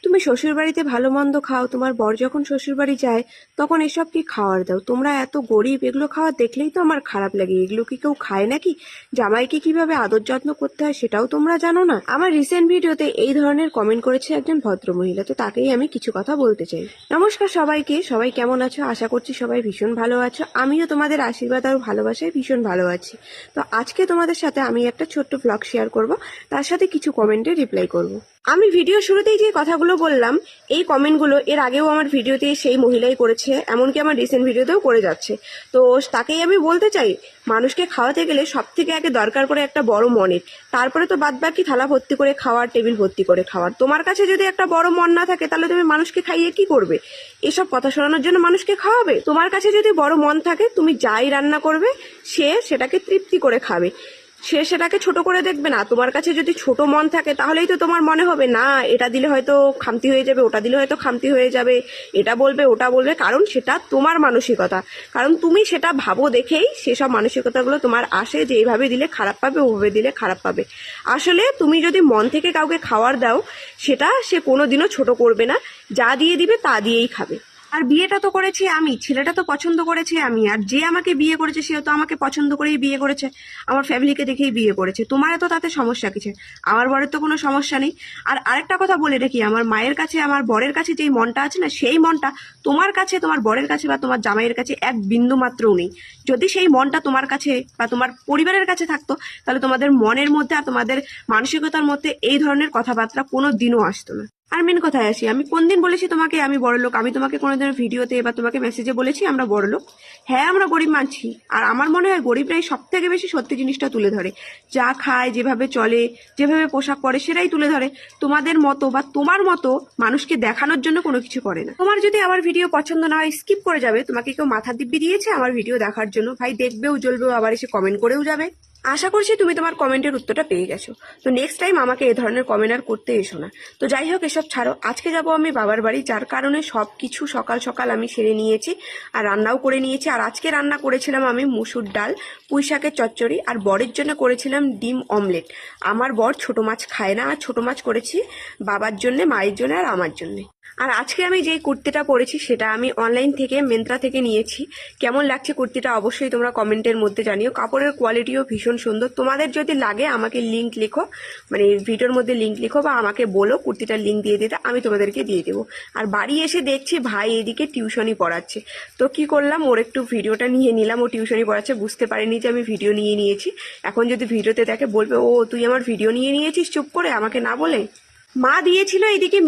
তুমি শ্বশুর বাড়িতে ভালো মন্দ খাও, তোমার বর যখন শ্বশুর বাড়ি যায় তখন এসব কি খাওয়ার দাও? তোমরা এত গরিব, এগুলো খাওয়া দেখলেই তো আমার খারাপ লাগে। এগুলো কি কেউ খায় নাকি? জামাইকে কিভাবে আদর যত্ন করতে হয় সেটাও তোমরা জানো না? আমার রিসেন্ট ভিডিওতে এই ধরনের কমেন্ট করেছে একজন ভদ্র মহিলা, তো তাকেই আমি কিছু কথা বলতে চাই। নমস্কার সবাইকে, সবাই কেমন আছো? আশা করছি সবাই ভীষণ ভালো আছো। আমিও তোমাদের আশীর্বাদ আর ভালোবাসায় ভীষণ ভালো আছি। তো আজকে তোমাদের সাথে আমি একটা ছোট্ট ব্লগ শেয়ার করব, তার সাথে কিছু কমেন্টে রিপ্লাই করব। আমি ভিডিও শুরুতেই যে কথাগুলো বললাম, এই কমেন্টগুলো এর আগেও আমার ভিডিওতে সেই মহিলাই করেছে, এমনকি আমার রিসেন্ট ভিডিওতেও করে যাচ্ছে। তো তাকেই আমি বলতে চাই, মানুষকে খাওয়াতে গেলে সব থেকে আগে দরকার পড়ে একটা বড় মনের, তারপরে তো বাদ বাকি থালা ভর্তি করে খাওয়ার, টেবিল ভর্তি করে খাওয়ার। তোমার কাছে যদি একটা বড় মন না থাকে তাহলে তুমি মানুষকে খাইয়ে কি করবে? এসব কথা শোনানোর জন্য মানুষকে খাওয়াবে? তোমার কাছে যদি বড় মন থাকে, তুমি যাই রান্না করবে সে সেটাকে তৃপ্তি করে খাবে, সে সেটাকে ছোট করে দেখবে না। তোমার কাছে যদি ছোট মন থাকে তাহলেই তো তোমার মনে হবে না এটা দিলে হয়তো খামতি হয়ে যাবে, ওটা দিলে হয়তো খামতি হয়ে যাবে, এটা বলবে ওটা বলবে, কারণ সেটা তোমার মানসিকতা। কারণ তুমি সেটা ভাবো দেখেই সেসব মানসিকতাগুলো তোমার আসে যে এইভাবে দিলে খারাপ পাবে, ওভাবে দিলে খারাপ পাবে। আসলে তুমি যদি মন থেকে কাউকে খাওয়ার দাও, সেটা সে কোনোদিনও ছোট করবে না, যা দিয়ে দিবে তা দিয়েই খাবে। আর বিয়েটা তো করেছি আমি, ছেলেটা তো পছন্দ করেছি আমি, আর যে আমাকে বিয়ে করেছে সে তো আমাকে পছন্দ করেই বিয়ে করেছে, আমার ফ্যামিলিকে দেখেই বিয়ে করেছে। তোমার তো তাতে সমস্যা কিছু? আমার বরের তো কোনো সমস্যা নেই। আর আরেকটা কথা বলে রাখি, আমার মায়ের কাছে, আমার বরের কাছে যেই মনটা আছে না, সেই মনটা তোমার কাছে, তোমার বরের কাছে বা তোমার জামাইয়ের কাছে এক বিন্দু মাত্রও নেই। যদি সেই মনটা তোমার কাছে বা তোমার পরিবারের কাছে থাকতো, তাহলে তোমাদের মনের মধ্যে আর তোমাদের মানসিকতার মধ্যে এই ধরনের কথাবার্তা কোনো দিনও আসতো না। আর মেন কথায় আসি, আমি কোন দিন বলেছি তোমাকে আমি বড় লোক? আমি তোমাকে কোনোদিন ভিডিওতে বা তোমাকে মেসেজে বলেছি আমরা বড় লোক? হ্যাঁ, আমরা গরিব মানছি। আর আমার মনে হয় গরিবরাই সব থেকে বেশি সত্যি জিনিসটা তুলে ধরে, যা খায়, যেভাবে চলে, যেভাবে পোশাক পরে সেটাই তুলে ধরে। তোমাদের মতো বা তোমার মতো মানুষকে দেখানোর জন্য কোনো কিছু করে না। তোমার যদি আমার ভিডিও পছন্দ না হয় স্কিপ করে যাবে। তোমাকে কেউ মাথা দিব্যি দিয়েছে আমার ভিডিও দেখার জন্য? ভাই, দেখবেও জ্বলবেও, আবার এসে কমেন্ট করেও যাবে। আশা করছি তুমি তোমার কমেন্টের উত্তরটা পেয়ে গেছো। তো নেক্সট টাইম আমাকে এ ধরনের কমেন্ট আর করতে এসো না। তো যাই হোক, এসব ছাড়ো। আজকে যাব আমি বাবার বাড়ি, যার কারণে সবকিছু সকাল সকাল আমি সেরে নিয়েছি আর রান্নাও করে নিয়েছি। আর আজকে রান্না করেছিলাম আমি মুসুর ডাল, পুঁই শাকের চচ্চড়ি, আর বরের জন্য করেছিলাম ডিম অমলেট। আমার বর ছোট মাছ খায় না, আর ছোট মাছ করেছি বাবার জন্য, মায়ের জন্য আর আমার জন্য। আর আজকে আমি যেই কুর্তিটা পরেছি সেটা আমি অনলাইন থেকে, মিন্ত্রা থেকে নিয়েছি। কেমন লাগছে কুর্তিটা অবশ্যই তোমরা কমেন্টের মধ্যে জানিও। কাপড়ের কোয়ালিটিও ভীষণ সুন্দর। তোমাদের যদি লাগে আমাকে লিংক লিখো, মানে ভিডিওর মধ্যে লিংক লিখো বা আমাকে বলো কুর্তিটার লিংক দিয়ে দিতে, আমি তোমাদেরকে দিয়ে দেবো। আর বাড়ি এসে দেখছি ভাই এদিকে টিউশনই পড়াচ্ছে, তো কি করলাম, ওর একটু ভিডিওটা নিয়ে নিলাম। ও টিউশনই পড়াচ্ছে, বুঝতে পারিনি যে আমি ভিডিও নিয়ে নিয়েছি। এখন যদি ভিডিওতে দেখে বলবে, ও তুই আমার ভিডিও নিয়ে নিয়েছিস চুপ করে, আমাকে না বলে। মা দিয়েছিল এদিকে